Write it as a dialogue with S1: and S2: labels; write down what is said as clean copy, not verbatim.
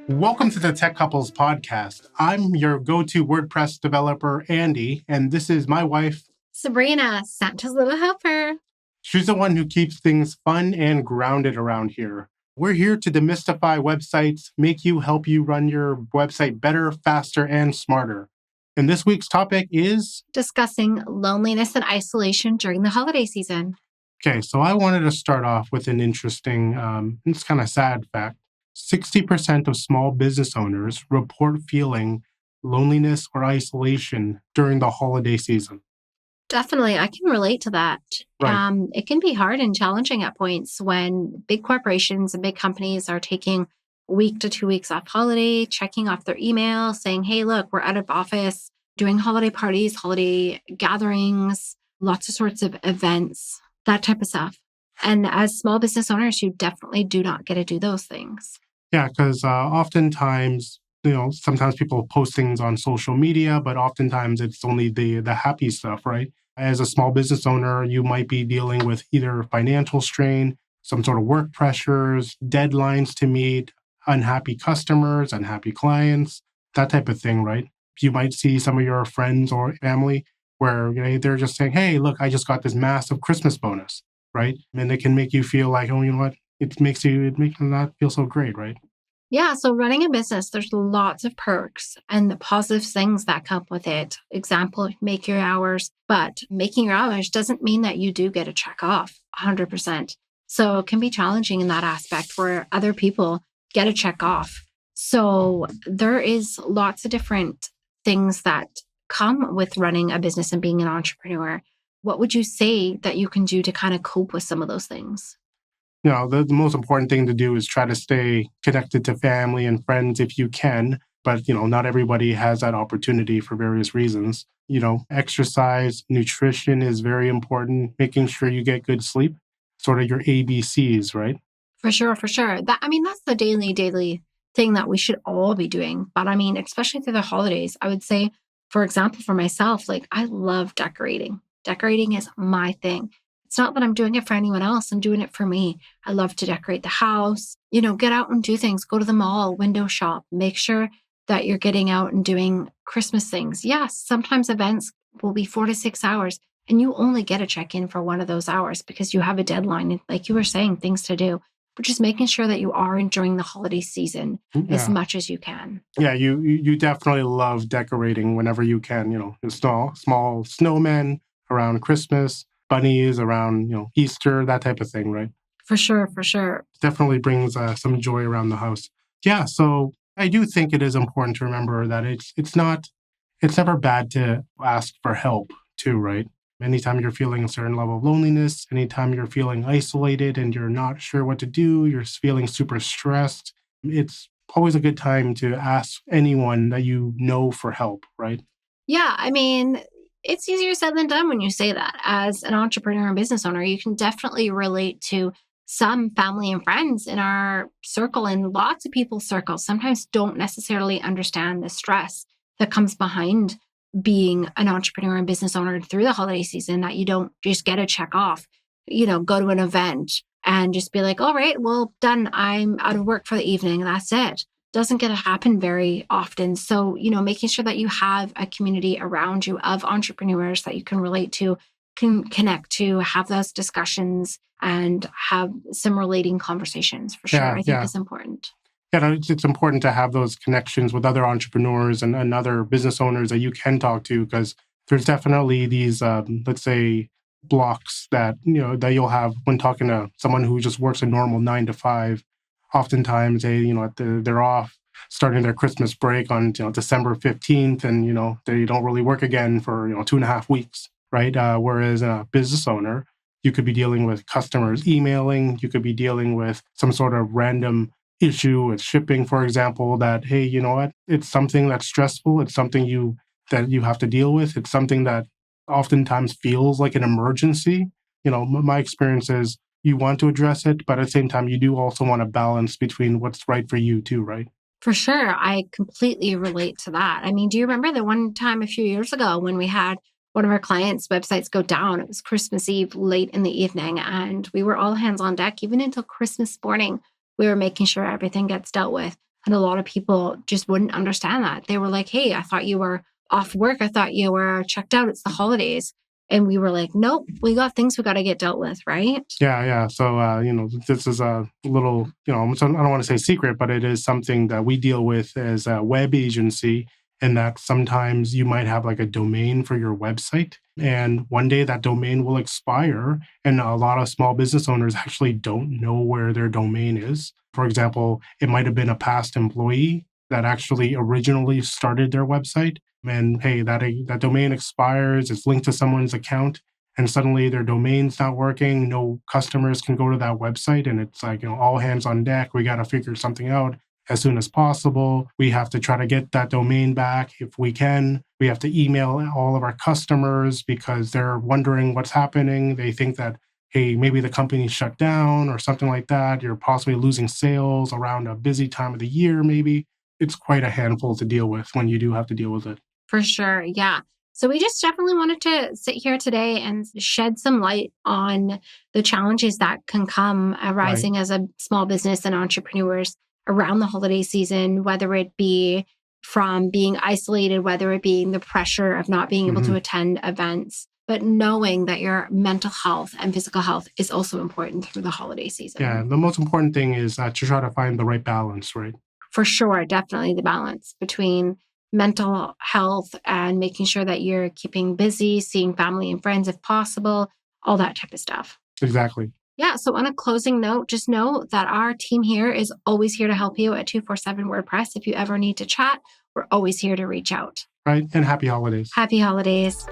S1: Welcome to the Tech Couples podcast. I'm your go-to WordPress developer, Andy, and this is my wife,
S2: Sabrina, Santa's little helper.
S1: She's the one who keeps things fun and grounded around here. We're here to demystify websites, help you run your website better, faster, and smarter. And this week's topic is
S2: discussing loneliness and isolation during the holiday season.
S1: Okay, so I wanted to start off with an interesting, it's kind of sad fact. 60% of small business owners report feeling loneliness or isolation during the holiday season.
S2: Definitely, I can relate to that.
S1: Right.
S2: It can be hard and challenging at points when big corporations and big companies are taking a week to 2 weeks off holiday, checking off their email, saying, hey, look, we're out of office, doing holiday parties, holiday gatherings, lots of sorts of events, that type of stuff. And as small business owners, you definitely do not get to do those things.
S1: Yeah, because oftentimes, sometimes people post things on social media, but oftentimes it's only the happy stuff, right? As a small business owner, you might be dealing with either financial strain, some sort of work pressures, deadlines to meet, unhappy customers, unhappy clients, that type of thing, right? You might see some of your friends or family where they're just saying, hey, look, I just got this massive Christmas bonus, right? And it can make you feel like, oh, you know what? It makes you not feel so great, right?
S2: Yeah. So running a business, there's lots of perks and the positive things that come with it. Example, make your hours, but making your hours doesn't mean that you do get a check off 100%. So it can be challenging in that aspect where other people get a check off. So there is lots of different things that come with running a business and being an entrepreneur. What would you say that you can do to kind of cope with some of those things?
S1: The most important thing to do is try to stay connected to family and friends if you can. But, not everybody has that opportunity for various reasons. Exercise, nutrition is very important, making sure you get good sleep, sort of your ABCs, right?
S2: For sure, for sure. That's the daily thing that we should all be doing. But especially through the holidays, I would say, for example, for myself, like I love decorating. Decorating is my thing. It's not that I'm doing it for anyone else. I'm doing it for me. I love to decorate the house, get out and do things, go to the mall, window shop, make sure that you're getting out and doing Christmas things. Yes, sometimes events will be 4 to 6 hours and you only get a check in for one of those hours because you have a deadline and like you were saying, things to do. But just making sure that you are enjoying the holiday season as much as you can.
S1: Yeah, you definitely love decorating whenever you can, small snowmen around Christmas, bunnies around, Easter, that type of thing, right?
S2: For sure, for sure.
S1: Definitely brings some joy around the house. Yeah, so I do think it is important to remember that it's never bad to ask for help too, right? Anytime you're feeling a certain level of loneliness, anytime you're feeling isolated and you're not sure what to do, you're feeling super stressed, it's always a good time to ask anyone that you know for help, right?
S2: Yeah, it's easier said than done when you say that. As an entrepreneur and business owner, you can definitely relate to some family and friends in our circle, and lots of people's circles sometimes don't necessarily understand the stress that comes behind being an entrepreneur and business owner through the holiday season, that you don't just get a check off, go to an event and just be like, all right, well, done. I'm out of work for the evening. That's it. Doesn't get to happen very often. So, making sure that you have a community around you of entrepreneurs that you can relate to, can connect to, have those discussions and have some relating conversations for sure. I think is important.
S1: Yeah, it's important to have those connections with other entrepreneurs and other business owners that you can talk to, because there's definitely these, let's say, blocks that that you'll have when talking to someone who just works a normal 9 to 5. Oftentimes, they're off starting their Christmas break on December 15th, and they don't really work again for 2.5 weeks, right? Whereas a business owner, you could be dealing with customers emailing, you could be dealing with some sort of random issue with shipping, for example, that, hey, you know what, it's something that's stressful, it's something that you have to deal with, it's something that oftentimes feels like an emergency. My experience is you want to address it, but at the same time, you do also want to balance between what's right for you too, right?
S2: For sure. I completely relate to that. Do you remember the one time a few years ago when we had one of our clients' websites go down? It was Christmas Eve late in the evening, and we were all hands on deck, even until Christmas morning. We were making sure everything gets dealt with. And a lot of people just wouldn't understand that. They were like, hey, I thought you were off work. I thought you were checked out. It's the holidays. And we were like, nope, we got things we got to get dealt with, right?
S1: Yeah. So, this is a little, I don't want to say secret, but it is something that we deal with as a web agency. And that sometimes you might have like a domain for your website. And one day that domain will expire. And a lot of small business owners actually don't know where their domain is. For example, it might have been a past employee that actually originally started their website. And hey, that domain expires, it's linked to someone's account, and suddenly their domain's not working. No customers can go to that website. And it's like, all hands on deck. We got to figure something out as soon as possible. We have to try to get that domain back if we can. We have to email all of our customers because they're wondering what's happening. They think that, hey, maybe the company's shut down or something like that. You're possibly losing sales around a busy time of the year, maybe. It's quite a handful to deal with when you do have to deal with it.
S2: For sure. Yeah. So we just definitely wanted to sit here today and shed some light on the challenges that can come arising as a small business and entrepreneurs around the holiday season, whether it be from being isolated, whether it being the pressure of not being able to attend events, but knowing that your mental health and physical health is also important through the holiday season.
S1: Yeah. The most important thing is to try to find the right balance, right?
S2: For sure. Definitely the balance between mental health and making sure that you're keeping busy, seeing family and friends if possible, all that type of stuff.
S1: Exactly.
S2: Yeah. So on a closing note, just know that our team here is always here to help you at 247 WordPress. If you ever need to chat, we're always here to reach out.
S1: Right. And happy holidays.
S2: Happy holidays.